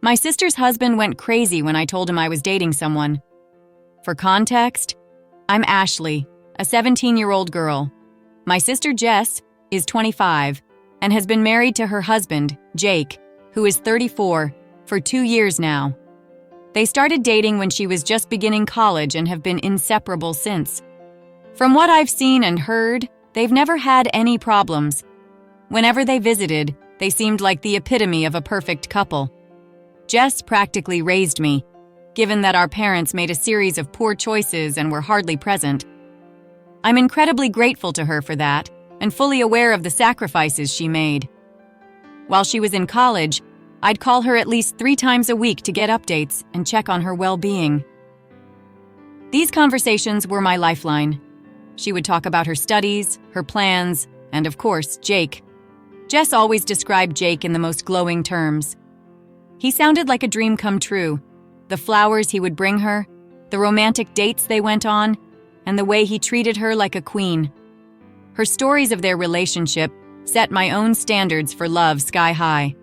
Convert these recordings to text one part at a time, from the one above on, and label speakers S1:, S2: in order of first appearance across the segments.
S1: My sister's husband went crazy when I told him I was dating someone. For context, I'm Ashley, a 17-year-old girl. My sister Jess is 25 and has been married to her husband, Jake, who is 34, for 2 years now. They started dating when she was just beginning college and have been inseparable since. From what I've seen and heard, they've never had any problems. Whenever they visited, they seemed like the epitome of a perfect couple. Jess practically raised me, given that our parents made a series of poor choices and were hardly present. I'm incredibly grateful to her for that and fully aware of the sacrifices she made. While she was in college, I'd call her at least 3 times a week to get updates and check on her well-being. These conversations were my lifeline. She would talk about her studies, her plans, and of course, Jake. Jess always described Jake in the most glowing terms. He sounded like a dream come true. The flowers he would bring her, the romantic dates they went on, and the way he treated her like a queen. Her stories of their relationship set my own standards for love sky high.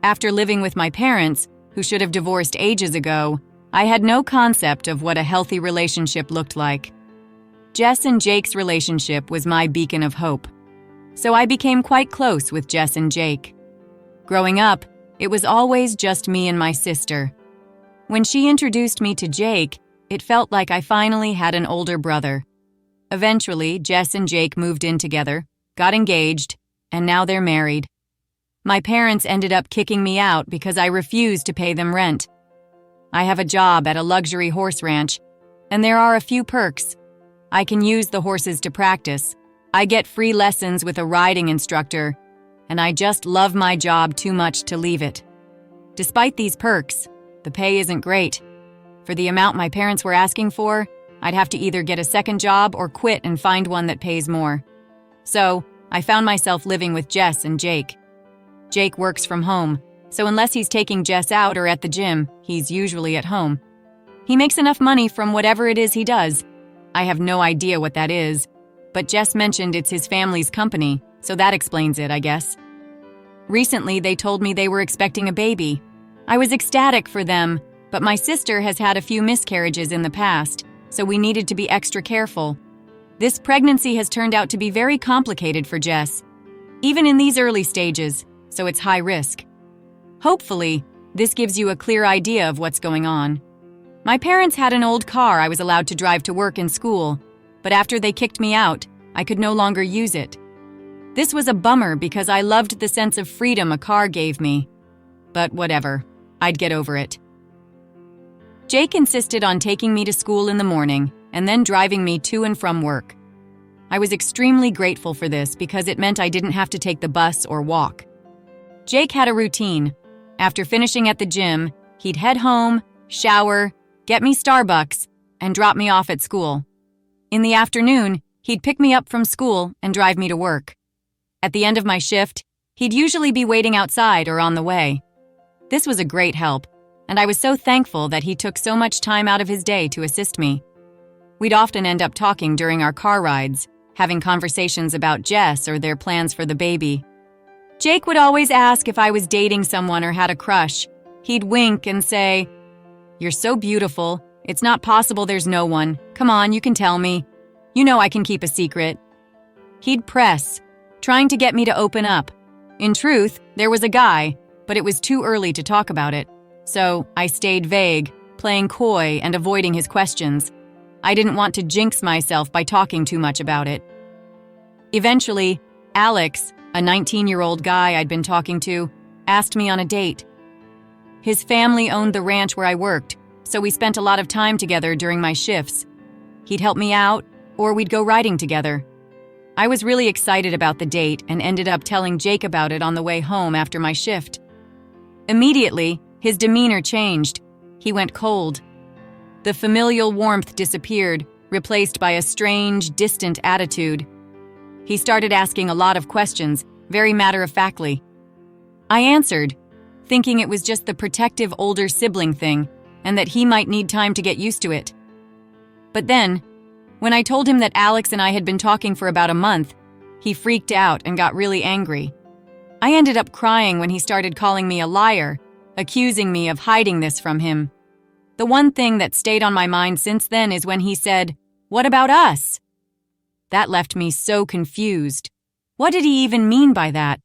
S1: After living with my parents, who should have divorced ages ago, I had no concept of what a healthy relationship looked like. Jess and Jake's relationship was my beacon of hope. So I became quite close with Jess and Jake. Growing up, it was always just me and my sister. When she introduced me to Jake, it felt like I finally had an older brother. Eventually, Jess and Jake moved in together, got engaged, and now they're married. My parents ended up kicking me out because I refused to pay them rent. I have a job at a luxury horse ranch, and there are a few perks. I can use the horses to practice. I get free lessons with a riding instructor, and I just love my job too much to leave it. Despite these perks, the pay isn't great. For the amount my parents were asking for, I'd have to either get a second job or quit and find one that pays more. So, I found myself living with Jess and Jake. Jake works from home, so unless he's taking Jess out or at the gym, he's usually at home. He makes enough money from whatever it is he does. I have no idea what that is, but Jess mentioned it's his family's company, so that explains it, I guess. Recently, they told me they were expecting a baby. I was ecstatic for them, but my sister has had a few miscarriages in the past, so we needed to be extra careful. This pregnancy has turned out to be very complicated for Jess, even in these early stages, so it's high risk. Hopefully, this gives you a clear idea of what's going on. My parents had an old car I was allowed to drive to work and school, but after they kicked me out, I could no longer use it. This was a bummer because I loved the sense of freedom a car gave me. But whatever, I'd get over it. Jake insisted on taking me to school in the morning and then driving me to and from work. I was extremely grateful for this because it meant I didn't have to take the bus or walk. Jake had a routine. After finishing at the gym, he'd head home, shower, get me Starbucks, and drop me off at school. In the afternoon, he'd pick me up from school and drive me to work. At the end of my shift, he'd usually be waiting outside or on the way. This was a great help, and I was so thankful that he took so much time out of his day to assist me. We'd often end up talking during our car rides, having conversations about Jess or their plans for the baby. Jake would always ask if I was dating someone or had a crush. He'd wink and say, "You're so beautiful. It's not possible there's no one. Come on, you can tell me. You know I can keep a secret." He'd press, trying to get me to open up. In truth, there was a guy, but it was too early to talk about it. So I stayed vague, playing coy and avoiding his questions. I didn't want to jinx myself by talking too much about it. Eventually, Alex, a 19-year-old guy I'd been talking to, asked me on a date. His family owned the ranch where I worked, so we spent a lot of time together during my shifts. He'd help me out, or we'd go riding together. I was really excited about the date and ended up telling Jake about it on the way home after my shift. Immediately, his demeanor changed. He went cold. The familial warmth disappeared, replaced by a strange, distant attitude. He started asking a lot of questions, very matter-of-factly. I answered, thinking it was just the protective older sibling thing, and that he might need time to get used to it. But then, when I told him that Alex and I had been talking for about a month, he freaked out and got really angry. I ended up crying when he started calling me a liar, accusing me of hiding this from him. The one thing that stayed on my mind since then is when he said, "What about us?" That left me so confused. What did he even mean by that?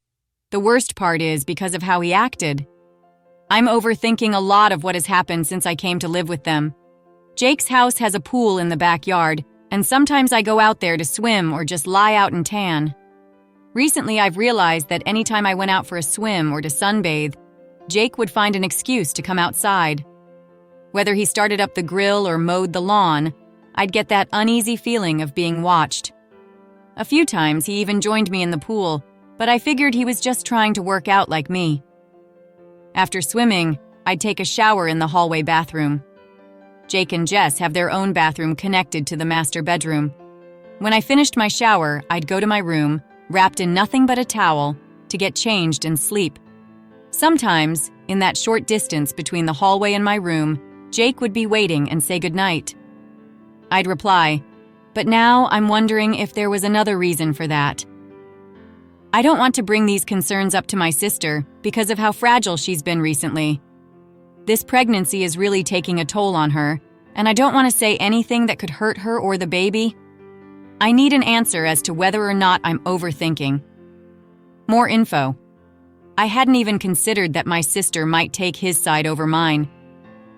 S1: The worst part is because of how he acted. I'm overthinking a lot of what has happened since I came to live with them. Jake's house has a pool in the backyard, and sometimes I go out there to swim or just lie out and tan. Recently, I've realized that anytime I went out for a swim or to sunbathe, Jake would find an excuse to come outside. Whether he started up the grill or mowed the lawn, I'd get that uneasy feeling of being watched. A few times, he even joined me in the pool, but I figured he was just trying to work out like me. After swimming, I'd take a shower in the hallway bathroom. Jake and Jess have their own bathroom connected to the master bedroom. When I finished my shower, I'd go to my room, wrapped in nothing but a towel, to get changed and sleep. Sometimes, in that short distance between the hallway and my room, Jake would be waiting and say goodnight. I'd reply, but now I'm wondering if there was another reason for that. I don't want to bring these concerns up to my sister because of how fragile she's been recently. This pregnancy is really taking a toll on her, and I don't want to say anything that could hurt her or the baby. I need an answer as to whether or not I'm overthinking. More info. I hadn't even considered that my sister might take his side over mine.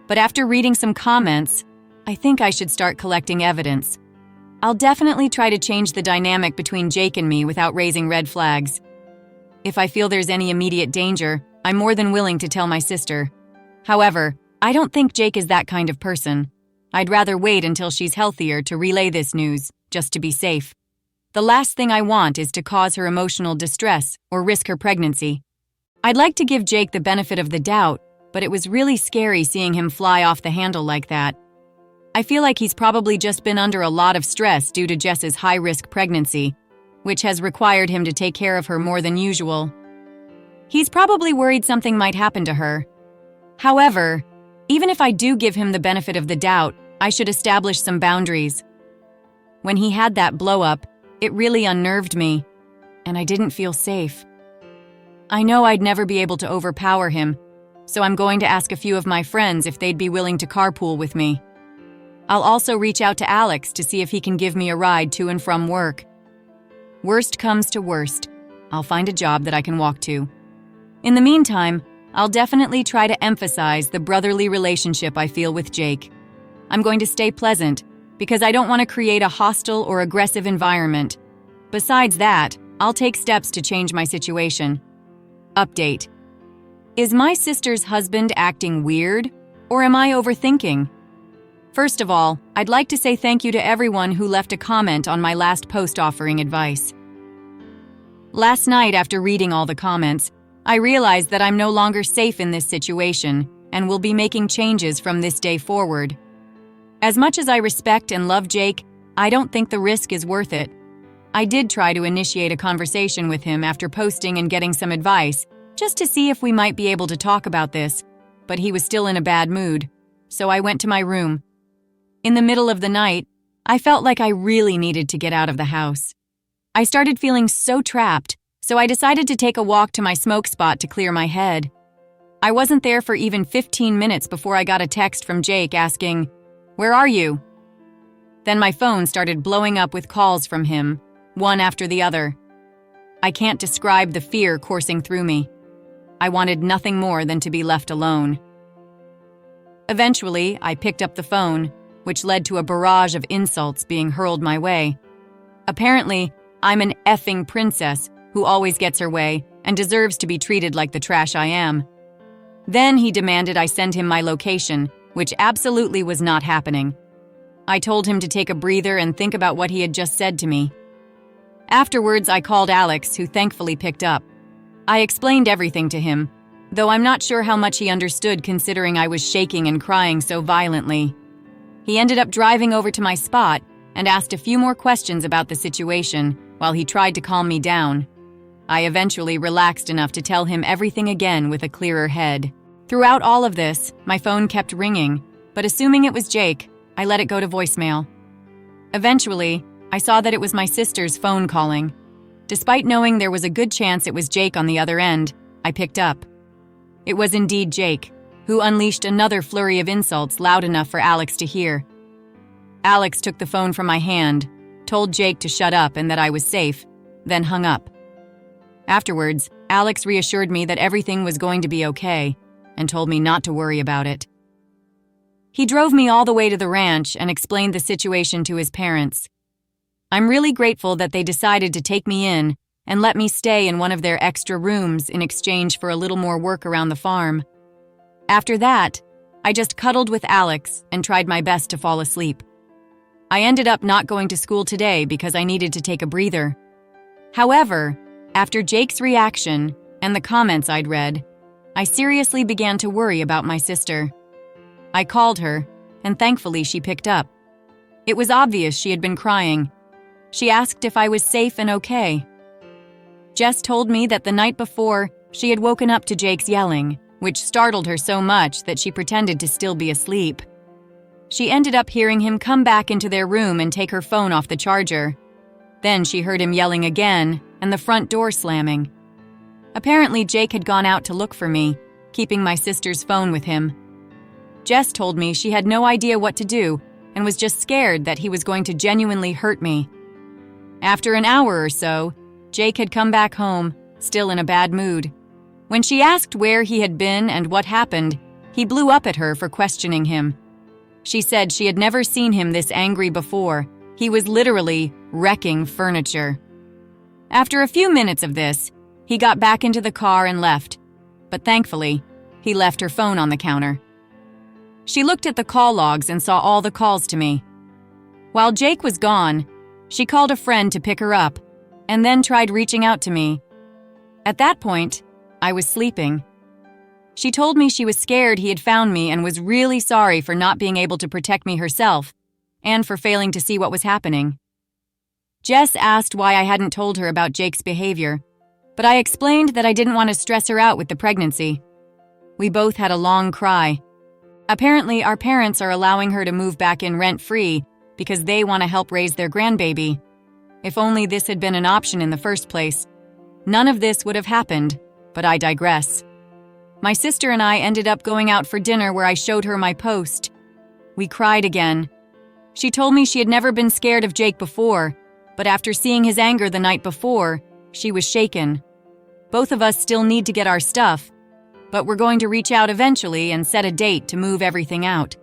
S1: But after reading some comments, I think I should start collecting evidence. I'll definitely try to change the dynamic between Jake and me without raising red flags. If I feel there's any immediate danger, I'm more than willing to tell my sister. However, I don't think Jake is that kind of person. I'd rather wait until she's healthier to relay this news, just to be safe. The last thing I want is to cause her emotional distress or risk her pregnancy. I'd like to give Jake the benefit of the doubt, but it was really scary seeing him fly off the handle like that. I feel like he's probably just been under a lot of stress due to Jess's high-risk pregnancy, which has required him to take care of her more than usual. He's probably worried something might happen to her. However, even if I do give him the benefit of the doubt, I should establish some boundaries. When he had that blow-up, it really unnerved me, and I didn't feel safe. I know I'd never be able to overpower him, so I'm going to ask a few of my friends if they'd be willing to carpool with me. I'll also reach out to Alex to see if he can give me a ride to and from work. Worst comes to worst, I'll find a job that I can walk to. In the meantime, I'll definitely try to emphasize the brotherly relationship I feel with Jake. I'm going to stay pleasant because I don't want to create a hostile or aggressive environment. Besides that, I'll take steps to change my situation. Update. Is my sister's husband acting weird, or am I overthinking? First of all, I'd like to say thank you to everyone who left a comment on my last post offering advice. Last night, after reading all the comments, I realized that I'm no longer safe in this situation and will be making changes from this day forward. As much as I respect and love Jake, I don't think the risk is worth it. I did try to initiate a conversation with him after posting and getting some advice, just to see if we might be able to talk about this, but he was still in a bad mood, so I went to my room. In the middle of the night, I felt like I really needed to get out of the house. I started feeling so trapped, so I decided to take a walk to my smoke spot to clear my head. I wasn't there for even 15 minutes before I got a text from Jake asking, "Where are you?" Then my phone started blowing up with calls from him, one after the other. I can't describe the fear coursing through me. I wanted nothing more than to be left alone. Eventually, I picked up the phone, which led to a barrage of insults being hurled my way. Apparently, I'm an effing princess who always gets her way and deserves to be treated like the trash I am. Then he demanded I send him my location, which absolutely was not happening. I told him to take a breather and think about what he had just said to me. Afterwards, I called Alex, who thankfully picked up. I explained everything to him, though I'm not sure how much he understood considering I was shaking and crying so violently. He ended up driving over to my spot and asked a few more questions about the situation while he tried to calm me down. I eventually relaxed enough to tell him everything again with a clearer head. Throughout all of this, my phone kept ringing, but assuming it was Jake, I let it go to voicemail. Eventually, I saw that it was my sister's phone calling. Despite knowing there was a good chance it was Jake on the other end, I picked up. It was indeed Jake. who unleashed another flurry of insults loud enough for Alex to hear. Alex took the phone from my hand, told Jake to shut up and that I was safe, then hung up. Afterwards, Alex reassured me that everything was going to be okay and told me not to worry about it. He drove me all the way to the ranch and explained the situation to his parents. I'm really grateful that they decided to take me in and let me stay in one of their extra rooms in exchange for a little more work around the farm. After that, I just cuddled with Alex and tried my best to fall asleep. I ended up not going to school today because I needed to take a breather. However, after Jake's reaction and the comments I'd read, I seriously began to worry about my sister. I called her, and thankfully she picked up. It was obvious she had been crying. She asked if I was safe and okay. Jess told me that the night before, she had woken up to Jake's yelling, which startled her so much that she pretended to still be asleep. She ended up hearing him come back into their room and take her phone off the charger. Then she heard him yelling again and the front door slamming. Apparently, Jake had gone out to look for me, keeping my sister's phone with him. Jess told me she had no idea what to do and was just scared that he was going to genuinely hurt me. After an hour or so, Jake had come back home, still in a bad mood. When she asked where he had been and what happened, he blew up at her for questioning him. She said she had never seen him this angry before. He was literally wrecking furniture. After a few minutes of this, he got back into the car and left, but thankfully, he left her phone on the counter. She looked at the call logs and saw all the calls to me. While Jake was gone, she called a friend to pick her up, and then tried reaching out to me. At that point, I was sleeping. She told me she was scared he had found me and was really sorry for not being able to protect me herself, and for failing to see what was happening. Jess asked why I hadn't told her about Jake's behavior, but I explained that I didn't want to stress her out with the pregnancy. We both had a long cry. Apparently, our parents are allowing her to move back in rent-free because they want to help raise their grandbaby. If only this had been an option in the first place. None of this would have happened, but I digress. My sister and I ended up going out for dinner where I showed her my post. We cried again. She told me she had never been scared of Jake before, but after seeing his anger the night before, she was shaken. Both of us still need to get our stuff, but we're going to reach out eventually and set a date to move everything out.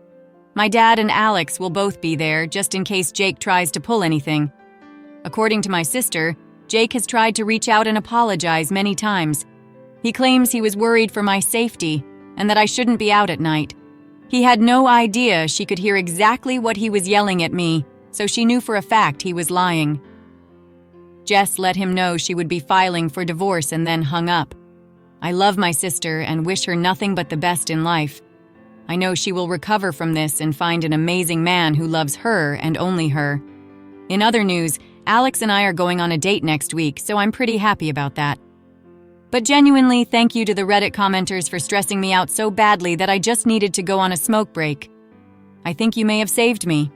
S1: My dad and Alex will both be there just in case Jake tries to pull anything. According to my sister, Jake has tried to reach out and apologize many times. He claims he was worried for my safety and that I shouldn't be out at night. He had no idea she could hear exactly what he was yelling at me, so she knew for a fact he was lying. Jess let him know she would be filing for divorce and then hung up. I love my sister and wish her nothing but the best in life. I know she will recover from this and find an amazing man who loves her and only her. In other news, Alex and I are going on a date next week, so I'm pretty happy about that. But genuinely, thank you to the Reddit commenters for stressing me out so badly that I just needed to go on a smoke break. I think you may have saved me.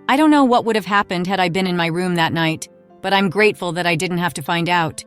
S1: I don't know what would have happened had I been in my room that night, but I'm grateful that I didn't have to find out.